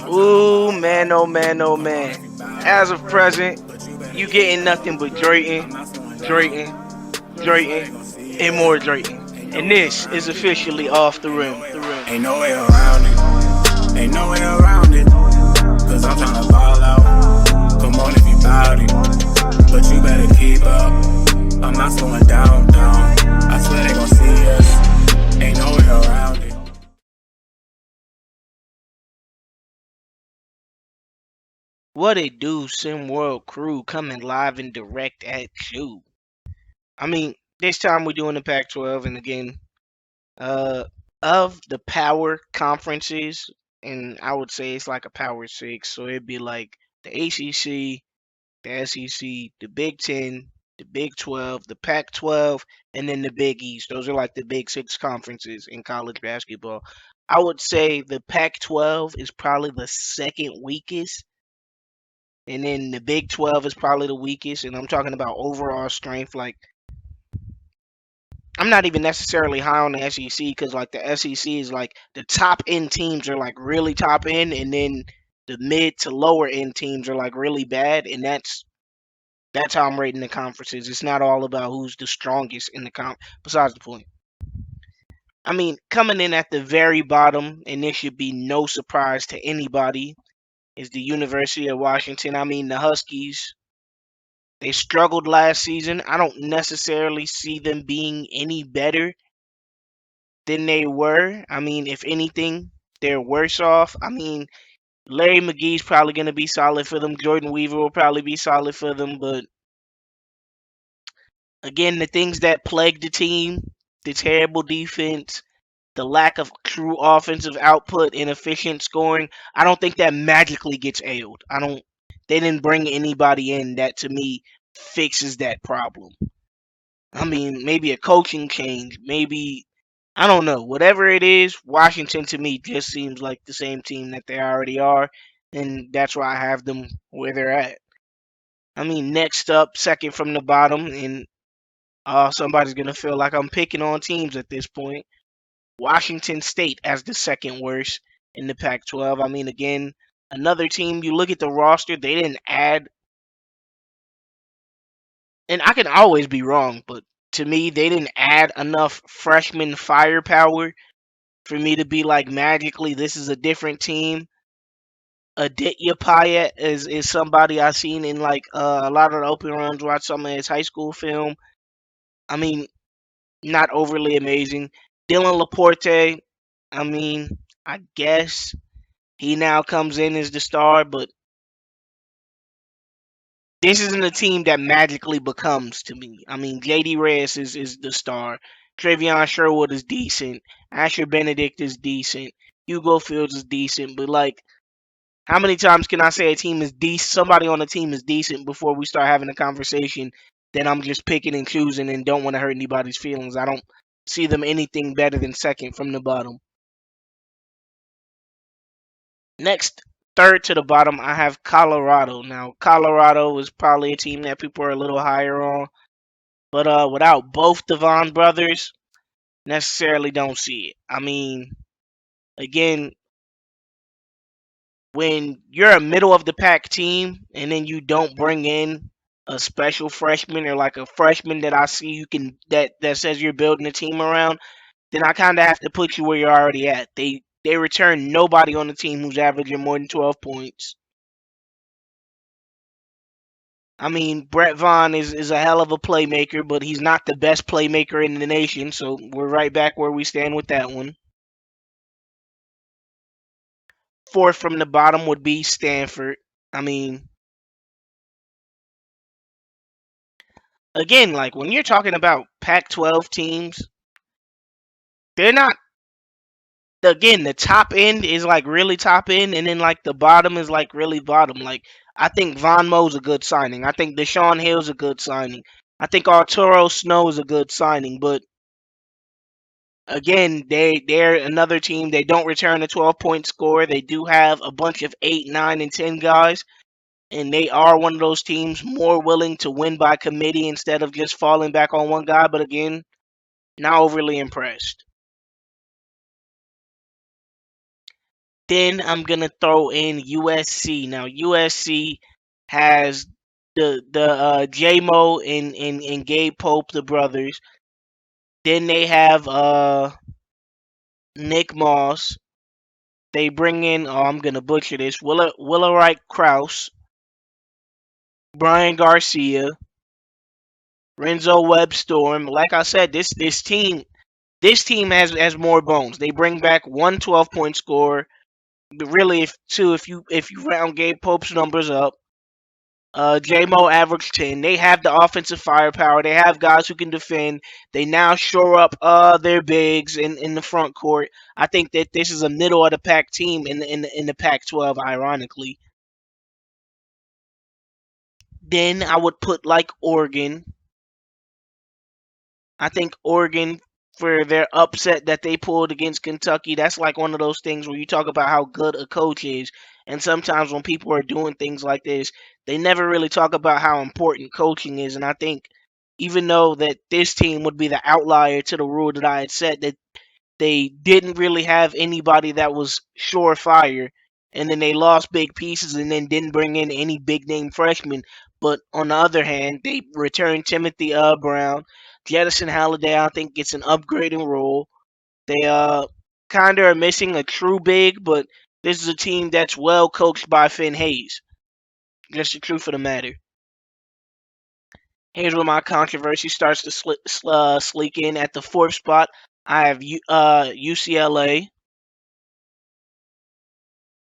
Ooh, man, oh man, oh man. As of present, you getting nothing but Drayton, Drayton, Drayton, and more Drayton. And this is officially off the rim. Ain't no way around it. Ain't no way around it. Cause I'm tryna ball out. Come on if you bout it. But you better keep up. I'm not slowing down. I swear they gon' see us. Ain't no way around it. What it do, SimWorld crew coming live and direct at you. I mean, this time we're doing the Pac-12, and again, uh, of the power conferences, and I would say it's like a power six, so it'd be like the ACC, the SEC, the Big Ten, the Big 12, the Pac 12, and then the Big East. Those are like the big six conferences in college basketball. I would say the Pac 12 is probably the second weakest, and then the Big 12 is probably the weakest. And I'm talking about overall strength. Like, I'm not even necessarily high on the SEC because, like, the SEC is like the top end teams are like really top end, and then the mid to lower end teams are like really bad, and that's how I'm rating the conferences. It's not all about who's the strongest in the besides the point. I mean, coming in at the very bottom, and this should be no surprise to anybody, is the University of Washington. I mean, the Huskies. They struggled last season. I don't necessarily see them being any better than they were. I mean, if anything, they're worse off. I mean, Larry McGee's probably going to be solid for them. Jordan Weaver will probably be solid for them, but again, the things that plague the team, the terrible defense, the lack of true offensive output and efficient scoring, I don't think that magically gets ailed. I don't they didn't bring anybody in that to me fixes that problem. I mean, maybe a coaching change, maybe I don't know. Whatever it is, Washington to me just seems like the same team that they already are, and that's why I have them where they're at. I mean, next up, second from the bottom, and somebody's gonna feel like I'm picking on teams at this point. Washington State as the second worst in the Pac-12. I mean, again, another team. You look at the roster; they didn't add, and I can always be wrong, but to me, they didn't add enough freshman firepower for me to be like magically this is a different team. Aditya Payet is somebody I've seen in like a lot of the open runs, watch some of his high school film. I mean, not overly amazing. Dylan Laporte, I mean, I guess he now comes in as the star, but this isn't a team that magically becomes to me. I mean, JD Reyes is the star. Travion Sherwood is decent. Asher Benedict is decent. Hugo Fields is decent, but like how many times can I say a team is decent? Somebody on the team is decent before we start having a conversation that I'm just picking and choosing and don't want to hurt anybody's feelings. I don't see them anything better than second from the bottom. Next, third to the bottom, I have Colorado. Now, Colorado is probably a team that people are a little higher on, but without both Devon brothers, necessarily don't see it. I mean, again, when you're a middle of the pack team and then you don't bring in a special freshman or like a freshman that I see you can that says you're building a team around, then I kind of have to put you where you're already at. They return nobody on the team who's averaging more than 12 points. I mean, Brett Vaughn is a hell of a playmaker, but he's not the best playmaker in the nation, so we're right back where we stand with that one. Fourth from the bottom would be Stanford. I mean, again, like when you're talking about Pac 12 teams, they're not, again, the top end is like really top end, and then like the bottom is like really bottom. Like, I think Von Mo's a good signing. I think Deshaun Hill's a good signing. I think Arturo Snow is a good signing, but again, they're another team. They don't return a 12-point score. They do have a bunch of 8, 9, and 10 guys, and they are one of those teams more willing to win by committee instead of just falling back on one guy. But again, not overly impressed. Then I'm gonna throw in USC. Now USC has the J-Mo and Gabe Pope, the brothers. Then they have Nick Moss. They bring in, oh, I'm gonna butcher this, Willowright Krause, Brian Garcia, Renzo Webb Storm. Like I said, this team has more bones. They bring back one 12-point scorer. But really, if you round Gabe Pope's numbers up, J-Mo averaged 10. They have the offensive firepower. They have guys who can defend. They now shore up their bigs in the front court. I think that this is a middle of the pack team in the Pac-12. Ironically, then I would put like Oregon. I think Oregon, for their upset that they pulled against Kentucky, that's like one of those things where you talk about how good a coach is. And sometimes when people are doing things like this, they never really talk about how important coaching is. And I think even though that this team would be the outlier to the rule that I had set, that they didn't really have anybody that was surefire, and then they lost big pieces and then didn't bring in any big name freshmen. But on the other hand, they returned Timothy Brown, Jettison Halliday. I think gets an upgrading role. They kind of are missing a true big, but this is a team that's well coached by Finn Hayes. Just the truth of the matter. Here's where my controversy starts to sleek in. At the fourth spot, I have UCLA.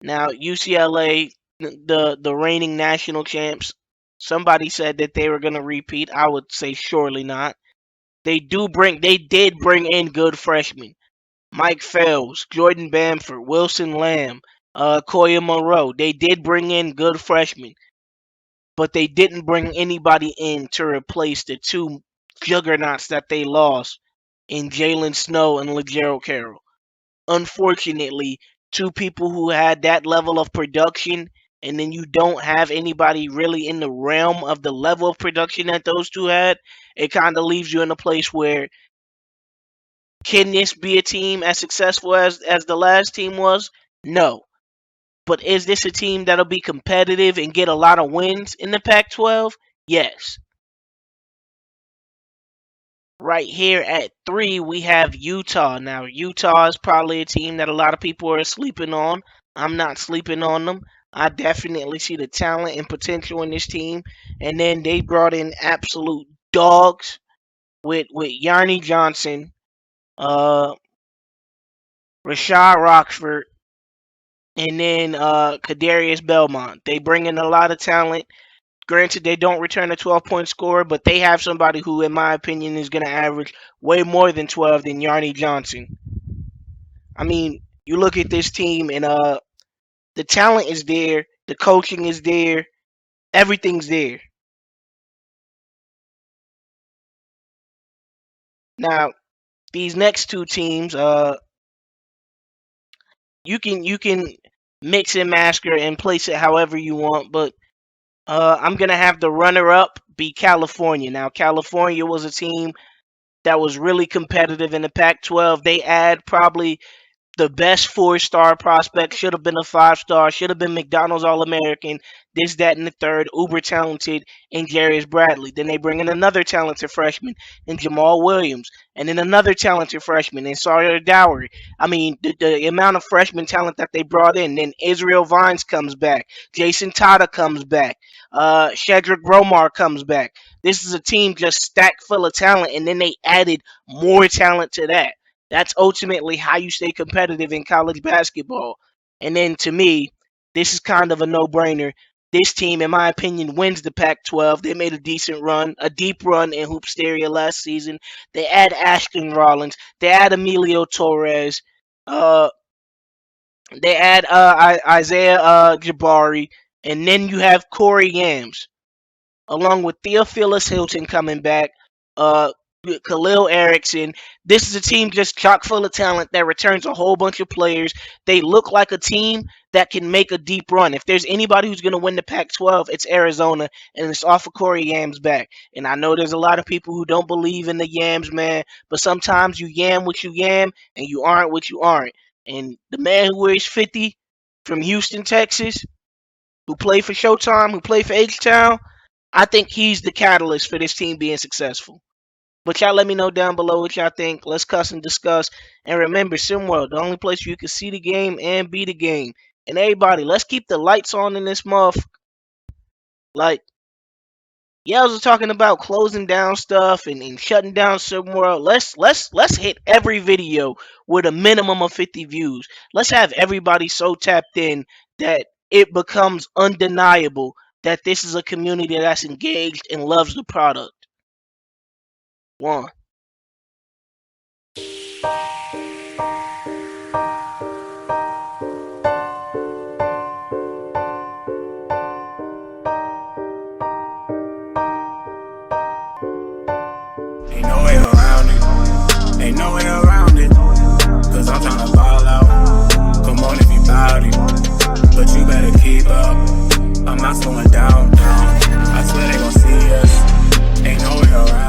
Now UCLA, the reigning national champs. Somebody said that they were going to repeat. I would say surely not. They did bring in good freshmen. Mike Fells, Jordan Bamford, Wilson Lamb, Koya Monroe. They did bring in good freshmen, but they didn't bring anybody in to replace the two juggernauts that they lost in Jalen Snow and LeGerald Carroll. Unfortunately, two people who had that level of production, and then you don't have anybody really in the realm of the level of production that those two had, it kind of leaves you in a place where, can this be a team as successful as the last team was? No. But is this a team that'll be competitive and get a lot of wins in the Pac 12? Yes. Right here at three, we have Utah. Now, Utah is probably a team that a lot of people are sleeping on. I'm not sleeping on them. I definitely see the talent and potential in this team. And then they brought in absolute dogs with Yarny Johnson, uh, Rashad Rockford, and then Kadarius Belmont. They bring in a lot of talent. Granted, they don't return a 12-point scorer, but they have somebody who, in my opinion, is going to average way more than 12 than Yarny Johnson. I mean, you look at this team, and the talent is there, the coaching is there, everything's there. Now, these next two teams, you can mix and master and place it however you want, but I'm gonna have the runner-up be California. Now, California was a team that was really competitive in the Pac-12. They add probably the best 4-star prospect, should have been a 5-star, should have been McDonald's All American, this, that, and the third, uber talented in Jarius Bradley. Then they bring in another talented freshman in Jamal Williams, and then another talented freshman in Sawyer Dowry. I mean, the amount of freshman talent that they brought in. Then Israel Vines comes back, Jason Tata comes back, Shedrick Bromar comes back. This is a team just stacked full of talent, and then they added more talent to that. That's ultimately how you stay competitive in college basketball. And then to me, this is kind of a no-brainer. This team, in my opinion, wins the Pac-12. They made a decent run, a deep run in Hoopsteria last season. They add Ashton Rollins. They add Emilio Torres. Uh, they add Isaiah Jabari. And then you have Corey Yams, along with Theophilus Hilton coming back, uh, Khalil Erickson. This is a team just chock full of talent that returns a whole bunch of players. They look like a team that can make a deep run. If there's anybody who's going to win the Pac-12, it's Arizona, and it's off of Corey Yams back. And I know there's a lot of people who don't believe in the Yams, man, but sometimes you yam what you yam, and you aren't what you aren't. And the man who wears 50 from Houston, Texas, who played for Showtime, who played for H-Town, I think he's the catalyst for this team being successful. But y'all let me know down below what y'all think. Let's cuss and discuss. And remember, SimWorld, the only place you can see the game and be the game. And everybody, let's keep the lights on in this month. Like, yeah, I was talking about closing down stuff and shutting down SimWorld. Let's hit every video with a minimum of 50 views. Let's have everybody so tapped in that it becomes undeniable that this is a community that's engaged and loves the product. One. Ain't no way around it. Ain't no way around it. Cause I'm tryna ball out. Come on if you bout it. But you better keep up. I'm not slowing down. I swear they gon' see us. Ain't no way around it.